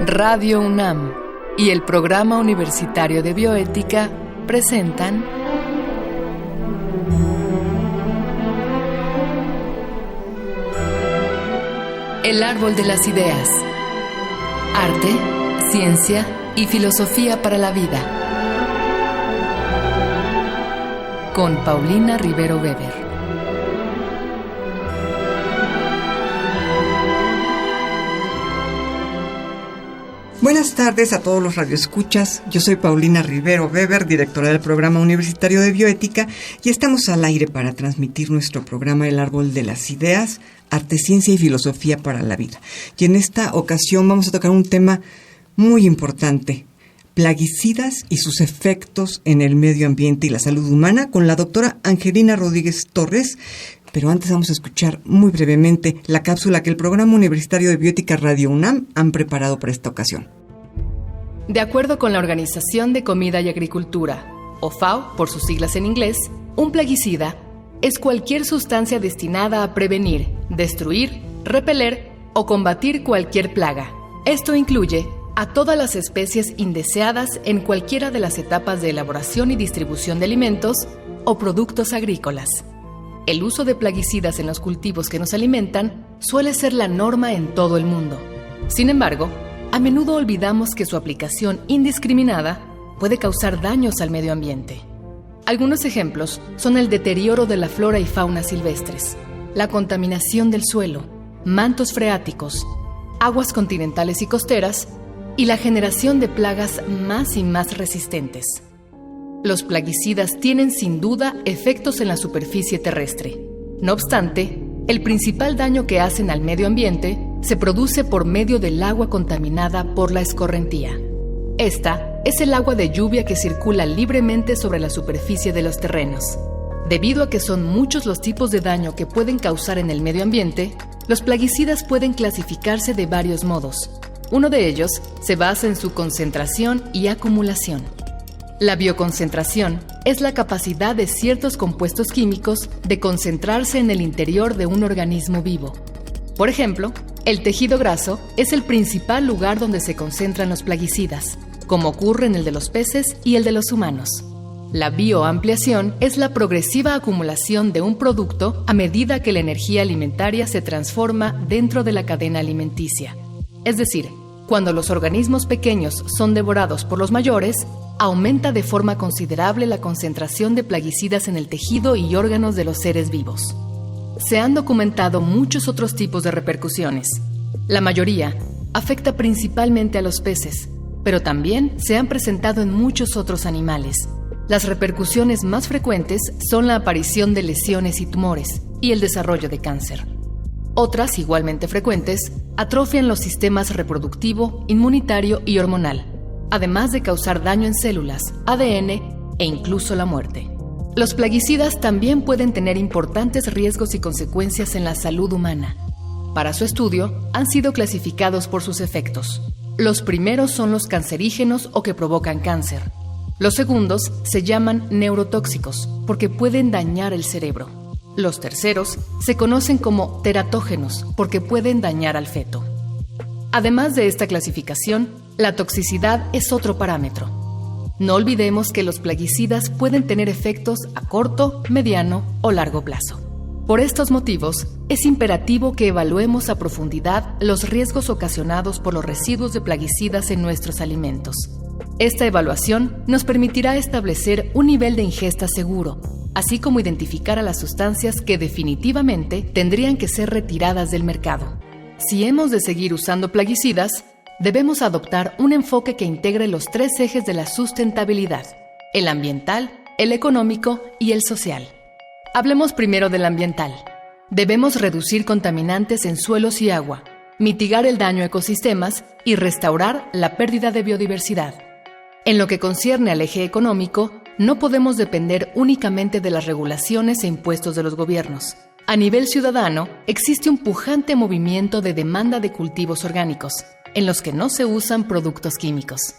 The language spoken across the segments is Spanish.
Radio UNAM y el Programa Universitario de Bioética presentan El Árbol de las Ideas. Arte, ciencia y filosofía para la vida. Con Paulina Rivero Weber. Buenas tardes a todos los radioescuchas. Yo soy Paulina Rivero Weber, directora del Programa Universitario de Bioética, y estamos al aire para transmitir nuestro programa El Árbol de las Ideas, Arte, Ciencia y Filosofía para la Vida. Y en esta ocasión vamos a tocar un tema muy importante: plaguicidas y sus efectos en el medio ambiente y la salud humana, con la doctora Angelina Rodríguez Torres. Pero antes vamos a escuchar muy brevemente la cápsula que el Programa Universitario de Bioética Radio UNAM han preparado para esta ocasión. De acuerdo con la Organización de Comida y Agricultura, o FAO por sus siglas en inglés, un plaguicida es cualquier sustancia destinada a prevenir, destruir, repeler o combatir cualquier plaga. Esto incluye a todas las especies indeseadas en cualquiera de las etapas de elaboración y distribución de alimentos o productos agrícolas. El uso de plaguicidas en los cultivos que nos alimentan suele ser la norma en todo el mundo. Sin embargo, a menudo olvidamos que su aplicación indiscriminada puede causar daños al medio ambiente. Algunos ejemplos son el deterioro de la flora y fauna silvestres, la contaminación del suelo, mantos freáticos, aguas continentales y costeras, y la generación de plagas más y más resistentes. Los plaguicidas tienen sin duda efectos en la superficie terrestre. No obstante, el principal daño que hacen al medio ambiente se produce por medio del agua contaminada por la escorrentía. Esta es el agua de lluvia que circula libremente sobre la superficie de los terrenos. Debido a que son muchos los tipos de daño que pueden causar en el medio ambiente, los plaguicidas pueden clasificarse de varios modos. Uno de ellos se basa en su concentración y acumulación. La bioconcentración es la capacidad de ciertos compuestos químicos de concentrarse en el interior de un organismo vivo. Por ejemplo, el tejido graso es el principal lugar donde se concentran los plaguicidas, como ocurre en el de los peces y el de los humanos. La bioampliación es la progresiva acumulación de un producto a medida que la energía alimentaria se transforma dentro de la cadena alimenticia. Es decir, cuando los organismos pequeños son devorados por los mayores, aumenta de forma considerable la concentración de plaguicidas en el tejido y órganos de los seres vivos. Se han documentado muchos otros tipos de repercusiones. La mayoría afecta principalmente a los peces, pero también se han presentado en muchos otros animales. Las repercusiones más frecuentes son la aparición de lesiones y tumores y el desarrollo de cáncer. Otras, igualmente frecuentes, atrofian los sistemas reproductivo, inmunitario y hormonal, además de causar daño en células, ADN e incluso la muerte. Los plaguicidas también pueden tener importantes riesgos y consecuencias en la salud humana. Para su estudio, han sido clasificados por sus efectos. Los primeros son los cancerígenos o que provocan cáncer. Los segundos se llaman neurotóxicos porque pueden dañar el cerebro. Los terceros se conocen como teratógenos porque pueden dañar al feto. Además de esta clasificación, la toxicidad es otro parámetro. No olvidemos que los plaguicidas pueden tener efectos a corto, mediano o largo plazo. Por estos motivos, es imperativo que evaluemos a profundidad los riesgos ocasionados por los residuos de plaguicidas en nuestros alimentos. Esta evaluación nos permitirá establecer un nivel de ingesta seguro, así como identificar a las sustancias que definitivamente tendrían que ser retiradas del mercado. Si hemos de seguir usando plaguicidas, debemos adoptar un enfoque que integre los tres ejes de la sustentabilidad: el ambiental, el económico y el social. Hablemos primero del ambiental. Debemos reducir contaminantes en suelos y agua, mitigar el daño a ecosistemas y restaurar la pérdida de biodiversidad. En lo que concierne al eje económico, no podemos depender únicamente de las regulaciones e impuestos de los gobiernos. A nivel ciudadano, existe un pujante movimiento de demanda de cultivos orgánicos, en los que no se usan productos químicos.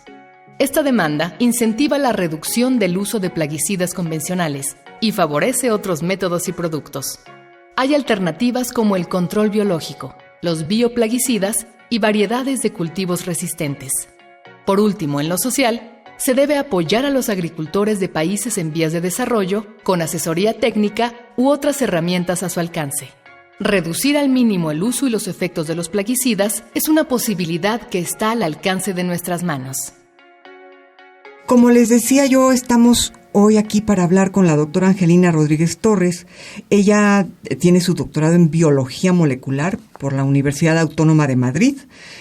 Esta demanda incentiva la reducción del uso de plaguicidas convencionales y favorece otros métodos y productos. Hay alternativas como el control biológico, los bioplaguicidas y variedades de cultivos resistentes. Por último, en lo social, se debe apoyar a los agricultores de países en vías de desarrollo con asesoría técnica u otras herramientas a su alcance. Reducir al mínimo el uso y los efectos de los plaguicidas es una posibilidad que está al alcance de nuestras manos. Como les decía yo, estamos hoy aquí para hablar con la doctora Angelina Rodríguez Torres. Ella tiene su doctorado en Biología Molecular por la Universidad Autónoma de Madrid,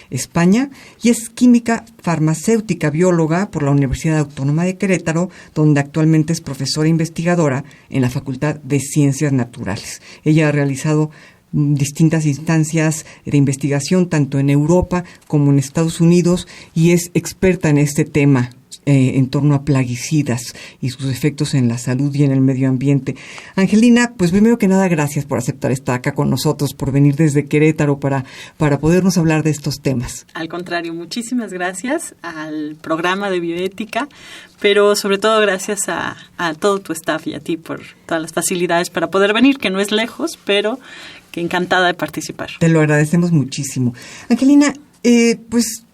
España, y es química farmacéutica bióloga por la Universidad Autónoma de Querétaro, donde actualmente es profesora investigadora en la Facultad de Ciencias Naturales. Ella ha realizado distintas instancias de investigación, tanto en Europa como en Estados Unidos, y es experta en este tema en torno a plaguicidas y sus efectos en la salud y en el medio ambiente. Angelina, pues primero que nada, gracias por aceptar estar acá con nosotros, por venir desde Querétaro para podernos hablar de estos temas. Al contrario, muchísimas gracias al programa de bioética, pero sobre todo gracias a todo tu staff y a ti por todas las facilidades para poder venir, que no es lejos, pero que encantada de participar. Te lo agradecemos muchísimo. Angelina, pues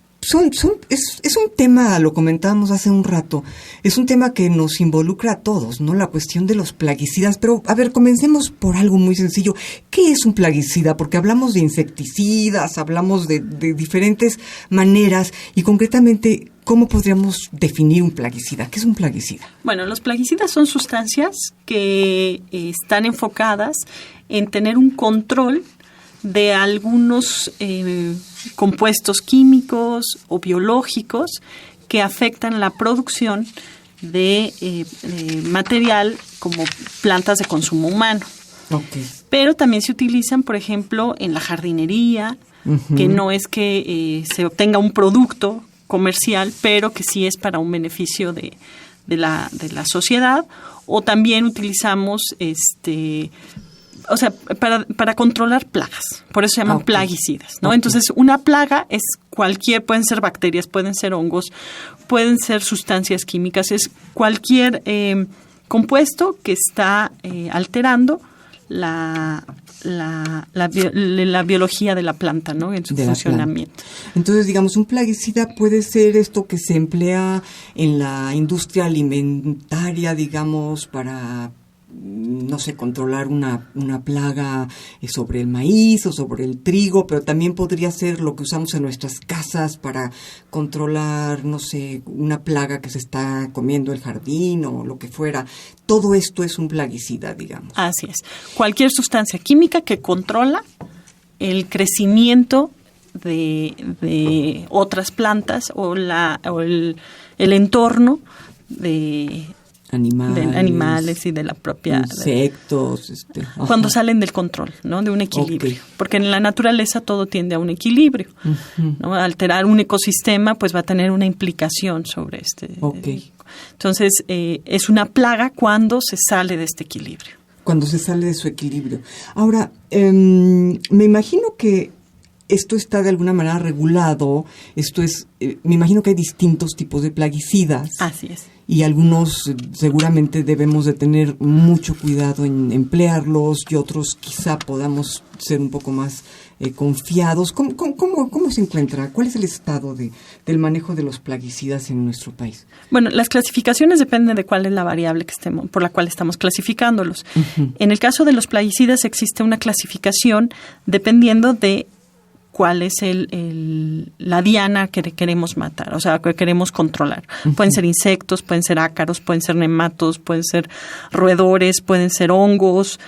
es un tema, lo comentábamos hace un rato, es un tema que nos involucra a todos, ¿no? La cuestión de los plaguicidas, pero a ver, comencemos por algo muy sencillo. ¿Qué es un plaguicida? Porque hablamos de insecticidas, hablamos de diferentes maneras y concretamente, ¿cómo podríamos definir un plaguicida? ¿Qué es un plaguicida? Bueno, los plaguicidas son sustancias que están enfocadas en tener un control de algunos compuestos químicos o biológicos que afectan la producción de material como plantas de consumo humano. Okay. Pero también se utilizan, por ejemplo, en la jardinería, que no es que se obtenga un producto comercial, pero que sí es para un beneficio de la sociedad, o también utilizamos o sea, para controlar plagas. Por eso se llaman plaguicidas, ¿no? Okay. Entonces, una plaga es pueden ser bacterias, pueden ser hongos, pueden ser sustancias químicas, es cualquier compuesto que está alterando la biología de la planta, ¿no? En su funcionamiento. Entonces, digamos, un plaguicida puede ser esto que se emplea en la industria alimentaria, digamos, para, no sé, controlar una plaga sobre el maíz o sobre el trigo, pero también podría ser lo que usamos en nuestras casas para controlar, no sé, una plaga que se está comiendo el jardín o lo que fuera. Todo esto es un plaguicida, digamos. Así es. Cualquier sustancia química que controla el crecimiento de otras plantas o el entorno de animales y de la propia insectos, cuando salen del control, ¿no? De un equilibrio, porque en la naturaleza todo tiende a un equilibrio, ¿no? Alterar un ecosistema pues va a tener una implicación sobre entonces es una plaga cuando se sale de este equilibrio. Cuando se sale de su equilibrio. Ahora, me imagino que esto está de alguna manera regulado. Me imagino que hay distintos tipos de plaguicidas. Así es. Y algunos seguramente debemos de tener mucho cuidado en emplearlos y otros quizá podamos ser un poco más confiados. ¿Cómo se encuentra? ¿Cuál es el estado del manejo de los plaguicidas en nuestro país? Bueno, las clasificaciones dependen de cuál es la variable por la cual estamos clasificándolos. En el caso de los plaguicidas existe una clasificación dependiendo de cuál es la diana que queremos matar, o sea, que queremos controlar. Pueden ser insectos, pueden ser ácaros, pueden ser nematos, pueden ser roedores, pueden ser hongos.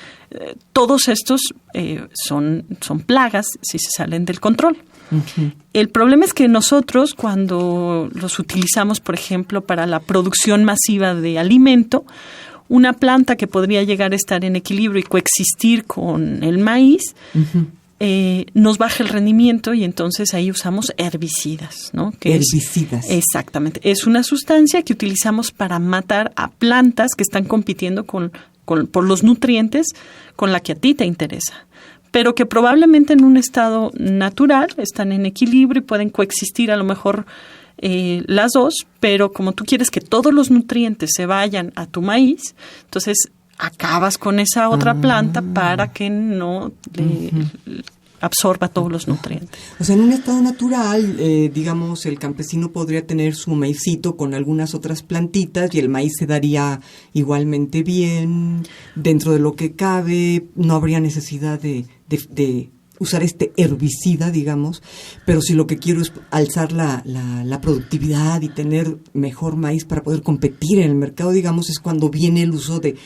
Todos estos son plagas si se salen del control. El problema es que nosotros, cuando los utilizamos, por ejemplo, para la producción masiva de alimento, una planta que podría llegar a estar en equilibrio y coexistir con el maíz, nos baja el rendimiento y entonces ahí usamos herbicidas, ¿no? Herbicidas. Exactamente. Es una sustancia que utilizamos para matar a plantas que están compitiendo por los nutrientes con la que a ti te interesa, pero que probablemente en un estado natural están en equilibrio y pueden coexistir a lo mejor las dos, pero como tú quieres que todos los nutrientes se vayan a tu maíz, entonces acabas con esa otra planta para que no le absorba todos los nutrientes. O sea, en un estado natural, digamos, el campesino podría tener su maicito con algunas otras plantitas y el maíz se daría igualmente bien, dentro de lo que cabe, no habría necesidad de usar este herbicida, digamos, pero si lo que quiero es alzar la productividad y tener mejor maíz para poder competir en el mercado, digamos, es cuando viene el uso de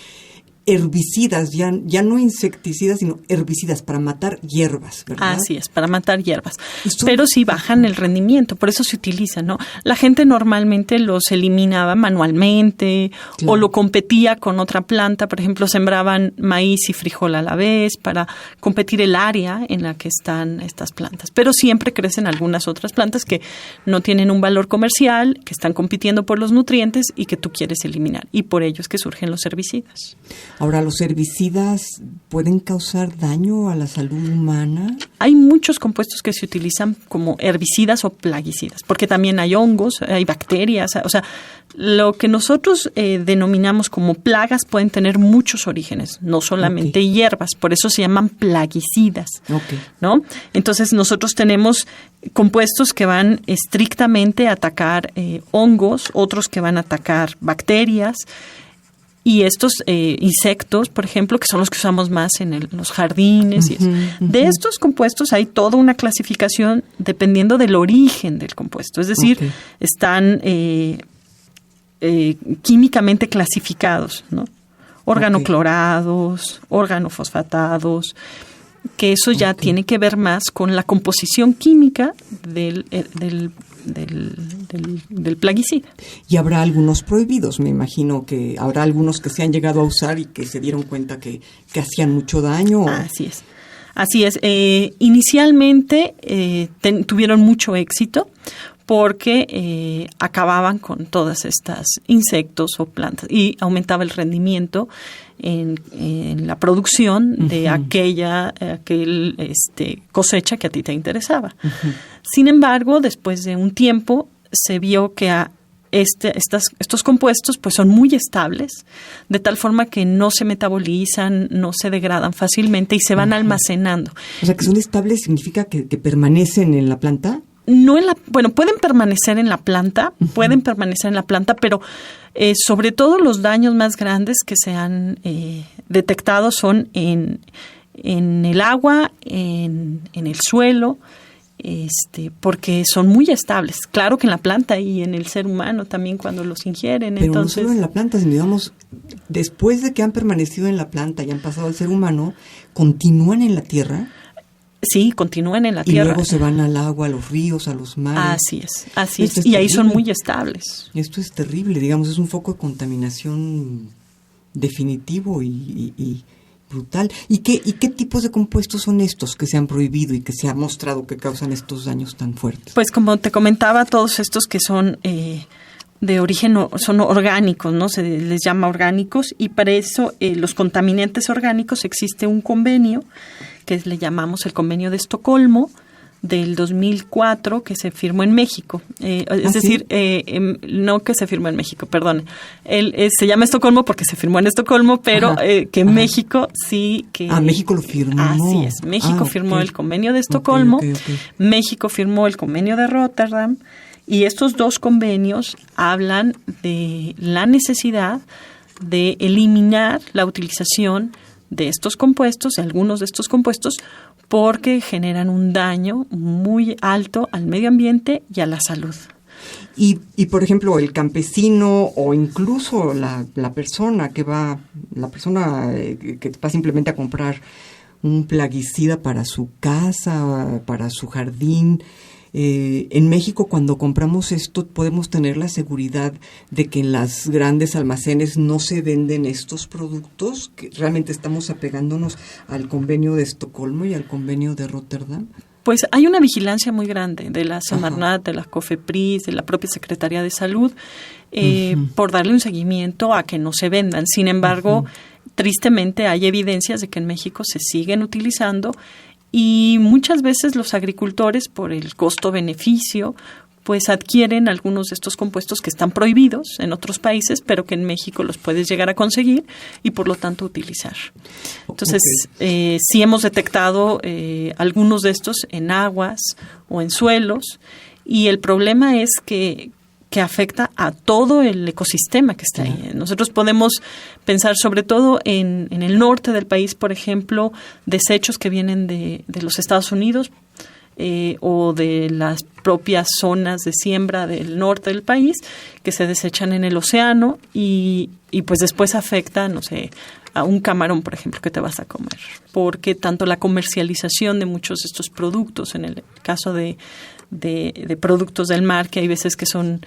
herbicidas, ya no insecticidas, sino herbicidas para matar hierbas, ¿verdad? Así es, para matar hierbas. Pero sí bajan el rendimiento, por eso se utilizan, ¿no? La gente normalmente los eliminaba manualmente, claro, o lo competía con otra planta, por ejemplo, sembraban maíz y frijol a la vez para competir el área en la que están estas plantas. Pero siempre crecen algunas otras plantas que no tienen un valor comercial, que están compitiendo por los nutrientes y que tú quieres eliminar. Y por ello es que surgen los herbicidas. Ahora, ¿los herbicidas pueden causar daño a la salud humana? Hay muchos compuestos que se utilizan como herbicidas o plaguicidas, porque también hay hongos, hay bacterias, o sea, lo que nosotros denominamos como plagas pueden tener muchos orígenes, no solamente hierbas, por eso se llaman plaguicidas, ¿no? Entonces nosotros tenemos compuestos que van estrictamente a atacar hongos, otros que van a atacar bacterias. Y estos insectos, por ejemplo, que son los que usamos más en los jardines. Y eso. De estos compuestos hay toda una clasificación dependiendo del origen del compuesto. Es decir, están químicamente clasificados, ¿no? Organoclorados, organofosfatados, que eso ya tiene que ver más con la composición química del plaguicida. Y habrá algunos prohibidos, me imagino que habrá algunos que se han llegado a usar y que se dieron cuenta que hacían mucho daño. Así es. Así es. Inicialmente tuvieron mucho éxito porque acababan con todas estas insectos o plantas y aumentaba el rendimiento en la producción de aquel cosecha que a ti te interesaba. Sin embargo, después de un tiempo se vio que estos compuestos pues son muy estables, de tal forma que no se metabolizan, no se degradan fácilmente y se van almacenando. O sea, que son estables significa que permanecen en la planta. No pueden permanecer en la planta, pero sobre todo los daños más grandes que se han detectado son en el agua, en el suelo, porque son muy estables. Claro que en la planta y en el ser humano también cuando los ingieren. Pero entonces, no solo en la planta, sino digamos, después de que han permanecido en la planta y han pasado al ser humano, ¿continúan en la tierra? Sí, continúan en la tierra. Y luego se van al agua, a los ríos, a los mares. Así es. Y ahí son muy estables. Esto es terrible, digamos, es un foco de contaminación definitivo y brutal. ¿Y qué tipos de compuestos son estos que se han prohibido y que se ha mostrado que causan estos daños tan fuertes? Pues como te comentaba, todos estos que son de origen, son orgánicos, ¿no? Se les llama orgánicos, y para eso los contaminantes orgánicos existe un convenio que le llamamos el Convenio de Estocolmo del 2004, que se firmó en México. No que se firmó en México, perdón. Se llama Estocolmo porque se firmó en Estocolmo, pero México sí que... México lo firmó. Así es. México firmó el Convenio de Estocolmo, México firmó el Convenio de Rotterdam, y estos dos convenios hablan de la necesidad de eliminar la utilización de estos compuestos, de algunos de estos compuestos, porque generan un daño muy alto al medio ambiente y a la salud. Y por ejemplo, el campesino o incluso la persona que va simplemente a comprar un plaguicida para su casa, para su jardín. En México, cuando compramos esto, podemos tener la seguridad de que en las grandes almacenes no se venden estos productos, que realmente estamos apegándonos al Convenio de Estocolmo y al Convenio de Rotterdam. Pues hay una vigilancia muy grande de la Semarnat, de la COFEPRIS, de la propia Secretaría de Salud, por darle un seguimiento a que no se vendan. Sin embargo, tristemente hay evidencias de que en México se siguen utilizando. Y muchas veces los agricultores, por el costo-beneficio, pues adquieren algunos de estos compuestos que están prohibidos en otros países, pero que en México los puedes llegar a conseguir y por lo tanto utilizar. Entonces, sí hemos detectado algunos de estos en aguas o en suelos, y el problema es que afecta a todo el ecosistema que está ahí. Nosotros podemos pensar sobre todo en el norte del país, por ejemplo, desechos que vienen de los Estados Unidos, o de las propias zonas de siembra del norte del país que se desechan en el océano y pues después afecta, no sé, a un camarón, por ejemplo, que te vas a comer. Porque tanto la comercialización de muchos de estos productos, en el caso de productos del mar, que hay veces que son,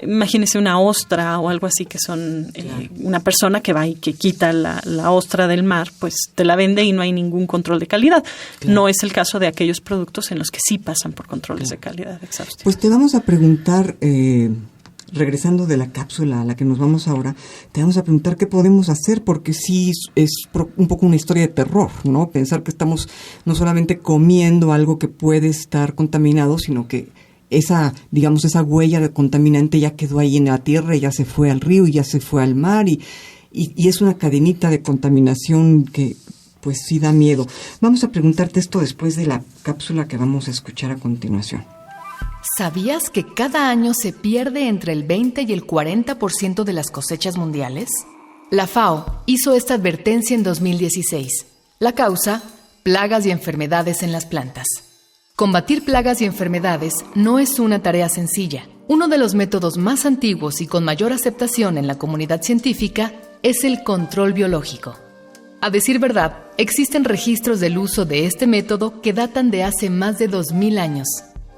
imagínese una ostra o algo así, que son una persona que va y que quita la ostra del mar, pues te la vende y no hay ningún control de calidad. Claro. No es el caso de aquellos productos en los que sí pasan por controles de calidad exhaustivos. Pues te vamos a preguntar, regresando de la cápsula a la que nos vamos ahora, te vamos a preguntar qué podemos hacer, porque sí es un poco una historia de terror, ¿no? Pensar que estamos no solamente comiendo algo que puede estar contaminado, sino que esa huella de contaminante ya quedó ahí en la tierra, y ya se fue al río y ya se fue al mar, y es una cadenita de contaminación que pues sí da miedo. Vamos a preguntarte esto después de la cápsula que vamos a escuchar a continuación. ¿Sabías que cada año se pierde entre el 20 y el 40% de las cosechas mundiales? La FAO hizo esta advertencia en 2016. La causa: plagas y enfermedades en las plantas. Combatir plagas y enfermedades no es una tarea sencilla. Uno de los métodos más antiguos y con mayor aceptación en la comunidad científica es el control biológico. A decir verdad, existen registros del uso de este método que datan de hace más de 2000 años.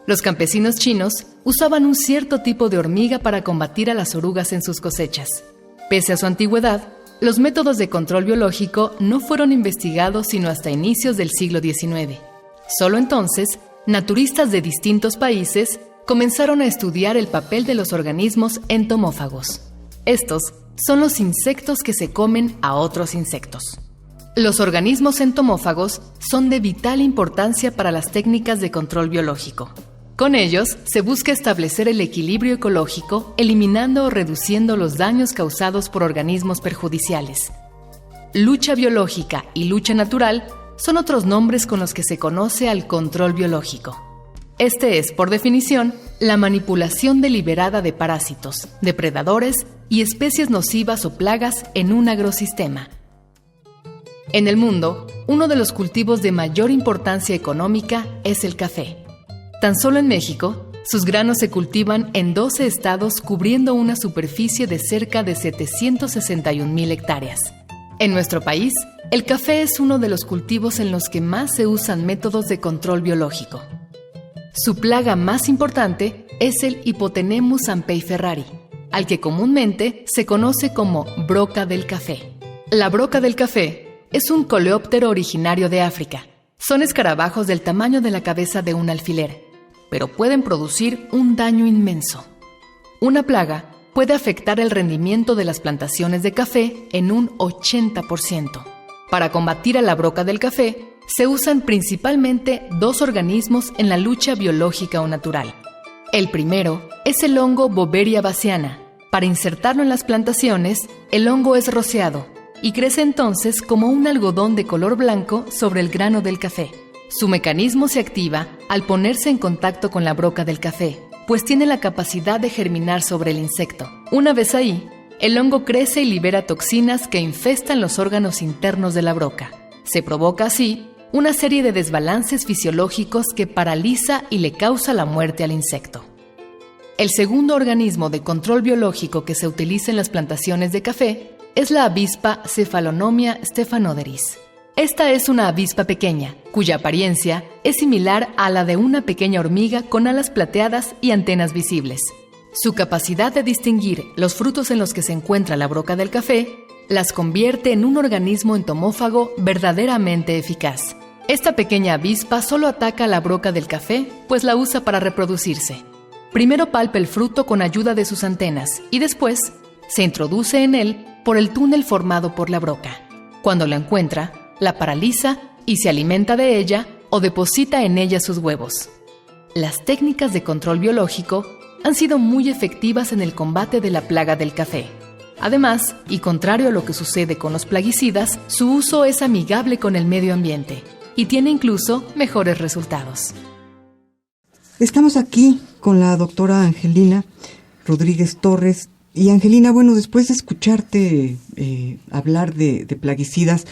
Los campesinos chinos usaban un cierto tipo de hormiga para combatir a las orugas en sus cosechas. Pese a su antigüedad, los métodos de control biológico no fueron investigados sino hasta inicios del siglo XIX. Solo entonces, naturistas de distintos países comenzaron a estudiar el papel de los organismos entomófagos. Estos son los insectos que se comen a otros insectos. Los organismos entomófagos son de vital importancia para las técnicas de control biológico. Con ellos se busca establecer el equilibrio ecológico, eliminando o reduciendo los daños causados por organismos perjudiciales. Lucha biológica y lucha natural son otros nombres con los que se conoce al control biológico. Este es, por definición, la manipulación deliberada de parásitos, depredadores y especies nocivas o plagas en un agrosistema. En el mundo, uno de los cultivos de mayor importancia económica es el café. Tan solo en México, sus granos se cultivan en 12 estados, cubriendo una superficie de cerca de 761,000 hectáreas. En nuestro país, el café es uno de los cultivos en los que más se usan métodos de control biológico. Su plaga más importante es el Hypotenemus ampeiferrari, al que comúnmente se conoce como broca del café. La broca del café es un coleóptero originario de África. Son escarabajos del tamaño de la cabeza de un alfiler, pero pueden producir un daño inmenso. Una plaga puede afectar el rendimiento de las plantaciones de café en un 80%. Para combatir a la broca del café, se usan principalmente dos organismos en la lucha biológica o natural. El primero es el hongo Boveria bassiana. Para insertarlo en las plantaciones, el hongo es rociado y crece entonces como un algodón de color blanco sobre el grano del café. Su mecanismo se activa al ponerse en contacto con la broca del café, pues tiene la capacidad de germinar sobre el insecto. Una vez ahí, el hongo crece y libera toxinas que infestan los órganos internos de la broca. Se provoca así una serie de desbalances fisiológicos que paraliza y le causa la muerte al insecto. El segundo organismo de control biológico que se utiliza en las plantaciones de café es la avispa Cephalonomia stephanoderis. Esta es una avispa pequeña, cuya apariencia es similar a la de una pequeña hormiga con alas plateadas y antenas visibles. Su capacidad de distinguir los frutos en los que se encuentra la broca del café las convierte en un organismo entomófago verdaderamente eficaz. Esta pequeña avispa solo ataca a la broca del café, pues la usa para reproducirse. Primero palpa el fruto con ayuda de sus antenas y después se introduce en él por el túnel formado por la broca. Cuando la encuentra, la paraliza y se alimenta de ella o deposita en ella sus huevos. las técnicas de control biológico han sido muy efectivas en el combate de la plaga del café. Además, y contrario a lo que sucede con los plaguicidas, su uso es amigable con el medio ambiente y tiene incluso mejores resultados. Estamos aquí con la doctora Angelina Rodríguez Torres. Y Angelina, bueno, después de escucharte hablar de plaguicidas,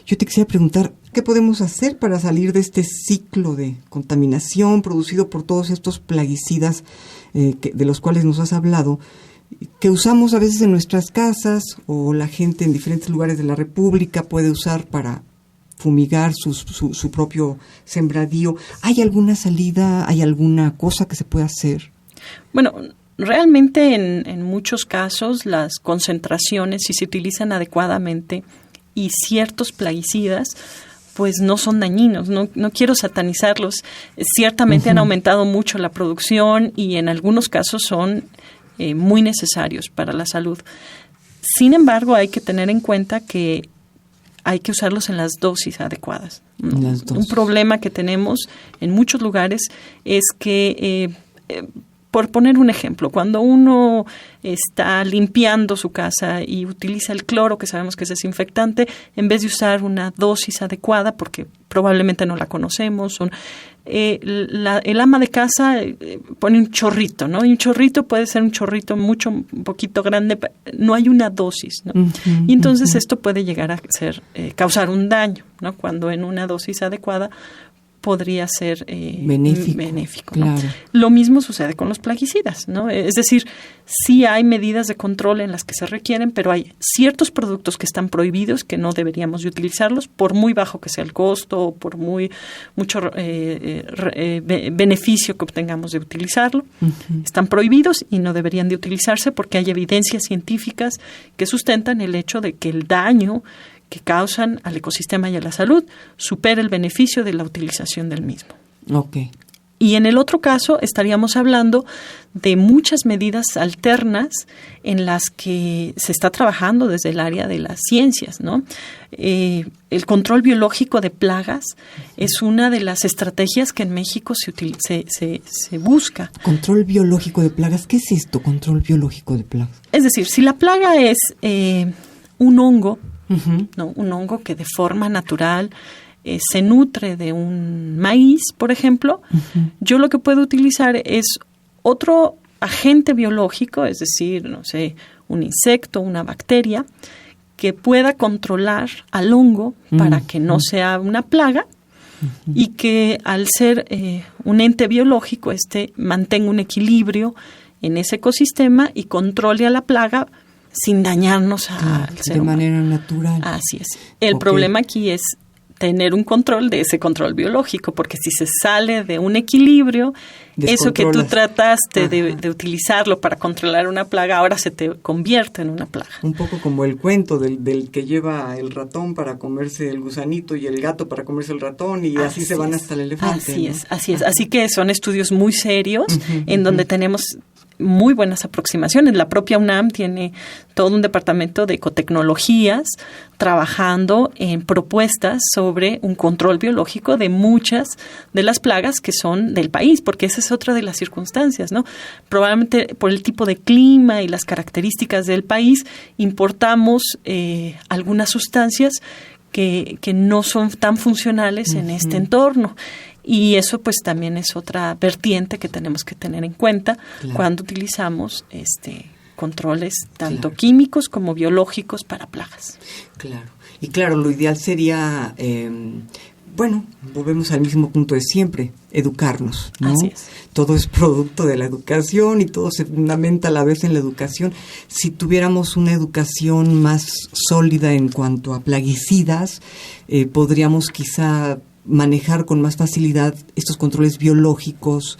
yo te quisiera preguntar, ¿qué podemos hacer para salir de este ciclo de contaminación producido por todos estos plaguicidas de los cuales nos has hablado, que usamos a veces en nuestras casas o la gente en diferentes lugares de la República puede usar para fumigar su propio sembradío? ¿Hay alguna salida, hay alguna cosa que se pueda hacer? Bueno, realmente en muchos casos las concentraciones, si se utilizan adecuadamente, y ciertos plaguicidas, pues no son dañinos. No quiero satanizarlos. Ciertamente han aumentado mucho la producción y en algunos casos son muy necesarios para la salud. Sin embargo, hay que tener en cuenta que hay que usarlos en las dosis adecuadas. Un problema que tenemos en muchos lugares es que, por poner un ejemplo, cuando uno está limpiando su casa y utiliza el cloro, que sabemos que es desinfectante, en vez de usar una dosis adecuada, porque probablemente no la conocemos, el ama de casa pone un chorrito, ¿no? Y un chorrito puede ser un chorrito un poquito grande, no hay una dosis, ¿no? Y entonces esto puede llegar a ser causar un daño, ¿no? Cuando en una dosis adecuada podría ser benéfico, ¿no? Claro. Lo mismo sucede con los plaguicidas, ¿no? Es decir, sí hay medidas de control en las que se requieren, pero hay ciertos productos que están prohibidos, que no deberíamos de utilizarlos, por muy bajo que sea el costo o por mucho beneficio que obtengamos de utilizarlo. Están prohibidos y no deberían de utilizarse porque hay evidencias científicas que sustentan el hecho de que el daño que causan al ecosistema y a la salud supera el beneficio de la utilización del mismo. Okay. Y en el otro caso estaríamos hablando de muchas medidas alternas en las que se está trabajando desde el área de las ciencias, ¿no? El control biológico de plagas es una de las estrategias que en México se busca. ¿Control biológico de plagas? ¿Qué es esto, control biológico de plagas? Es decir, si la plaga es un hongo, ¿no? Un hongo que de forma natural se nutre de un maíz, por ejemplo, yo lo que puedo utilizar es otro agente biológico, es decir, no sé, un insecto, una bacteria, que pueda controlar al hongo para que no sea una plaga y que al ser un ente biológico mantenga un equilibrio en ese ecosistema y controle a la plaga sin dañarnos al ser humano. De manera natural. Así es. El problema aquí es tener un control de ese control biológico, porque si se sale de un equilibrio, eso que tú trataste de utilizarlo para controlar una plaga, ahora se te convierte en una plaga. Un poco como el cuento del que lleva el ratón para comerse el gusanito y el gato para comerse el ratón, y así se van hasta el elefante. Así es. Así que son estudios muy serios en donde tenemos muy buenas aproximaciones. La propia UNAM tiene todo un departamento de ecotecnologías trabajando en propuestas sobre un control biológico de muchas de las plagas que son del país, porque esa es otra de las circunstancias, ¿no? Probablemente por el tipo de clima y las características del país importamos algunas sustancias que no son tan funcionales en este entorno. Y eso pues también es otra vertiente que tenemos que tener en cuenta cuando utilizamos controles tanto químicos como biológicos para plagas. Claro. Y claro, lo ideal sería, volvemos al mismo punto de siempre, educarnos, ¿no? Así es. Todo es producto de la educación y todo se fundamenta a la vez en la educación. Si tuviéramos una educación más sólida en cuanto a plaguicidas, podríamos quizá manejar con más facilidad estos controles biológicos,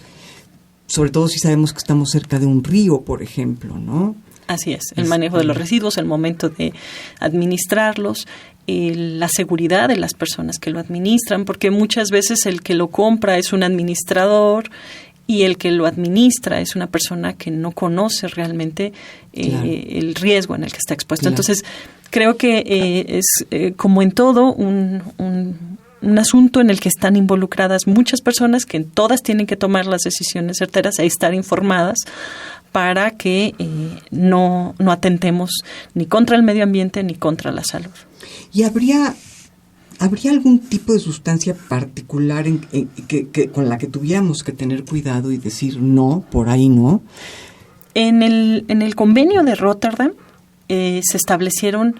sobre todo si sabemos que estamos cerca de un río, por ejemplo, ¿no? Así es, el manejo de los residuos, el momento de administrarlos, la seguridad de las personas que lo administran, porque muchas veces el que lo compra es un administrador y el que lo administra es una persona que no conoce realmente el riesgo en el que está expuesto. Entonces, creo que es como en todo un asunto en el que están involucradas muchas personas que todas tienen que tomar las decisiones certeras e estar informadas para que no atentemos ni contra el medio ambiente ni contra la salud. ¿Y habría algún tipo de sustancia particular que con la que tuviéramos que tener cuidado y decir no, por ahí no? En el convenio de Rotterdam se establecieron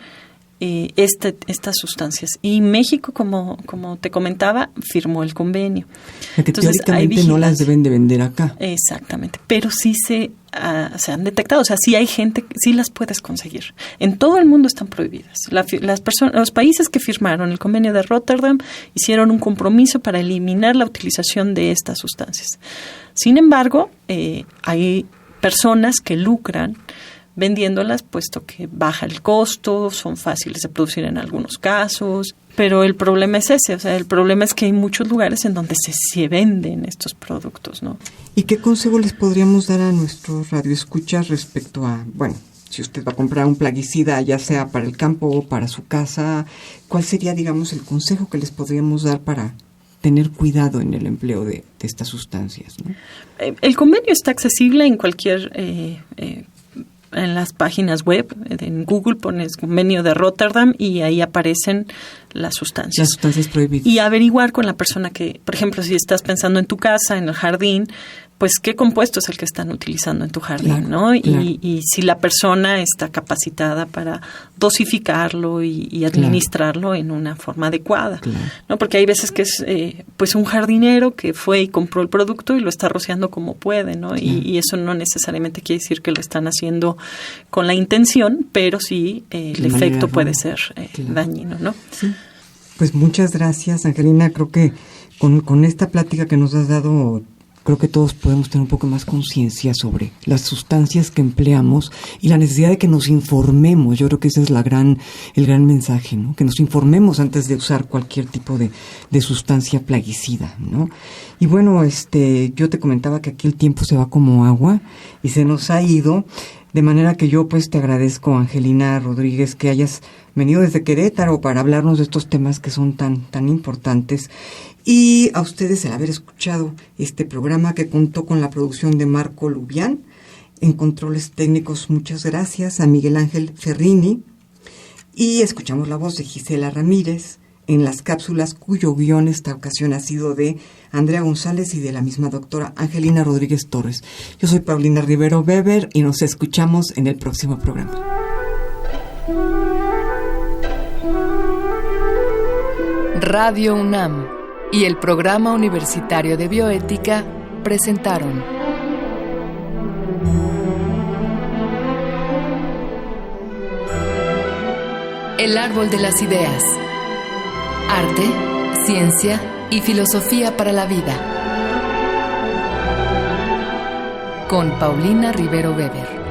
estas sustancias y México, como te comentaba, firmó el convenio. Que teóricamente no las deben de vender acá. Exactamente, pero sí se han detectado, o sea, sí hay gente, sí las puedes conseguir. En todo el mundo están prohibidas. Los países que firmaron el convenio de Rotterdam hicieron un compromiso para eliminar la utilización de estas sustancias. Sin embargo, hay personas que lucran vendiéndolas, puesto que baja el costo, son fáciles de producir en algunos casos, pero el problema es ese, o sea, el problema es que hay muchos lugares en donde se venden estos productos, ¿no? ¿Y qué consejo les podríamos dar a nuestros radioescuchas respecto a, bueno, si usted va a comprar un plaguicida, ya sea para el campo o para su casa, cuál sería, digamos, el consejo que les podríamos dar para tener cuidado en el empleo de estas sustancias, ¿no? El convenio está accesible en cualquier en las páginas web. En Google pones convenio de Rotterdam y ahí aparecen las sustancias. Las sustancias prohibidas. Y averiguar con la persona que, por ejemplo, si estás pensando en tu casa, en el jardín, pues qué compuesto es el que están utilizando en tu jardín, claro, ¿no? Claro. Y si la persona está capacitada para dosificarlo y administrarlo, claro, en una forma adecuada, claro, ¿no? Porque hay veces que es pues un jardinero que fue y compró el producto y lo está rociando como puede, ¿no? Claro. Y eso no necesariamente quiere decir que lo están haciendo con la intención, pero sí el efecto puede ser claro, dañino, ¿no? Sí. Pues muchas gracias, Angelina. Creo que con esta plática que nos has dado, creo que todos podemos tener un poco más conciencia sobre las sustancias que empleamos y la necesidad de que nos informemos. Yo creo que ese es el gran mensaje, ¿no? Que nos informemos antes de usar cualquier tipo de sustancia plaguicida, ¿no? Y bueno, yo te comentaba que aquí el tiempo se va como agua y se nos ha ido, de manera que yo pues te agradezco, Angelina Rodríguez, que hayas venido desde Querétaro para hablarnos de estos temas que son tan importantes. Y a ustedes el haber escuchado este programa que contó con la producción de Marco Lubián. En controles técnicos, muchas gracias a Miguel Ángel Ferrini. Y escuchamos la voz de Gisela Ramírez en las cápsulas, cuyo guión esta ocasión ha sido de Andrea González y de la misma doctora Angelina Rodríguez Torres. Yo soy Paulina Rivero Weber y nos escuchamos en el próximo programa. Radio UNAM y el Programa Universitario de Bioética presentaron El Árbol de las Ideas. Arte, ciencia y filosofía para la vida. Con Paulina Rivero Weber.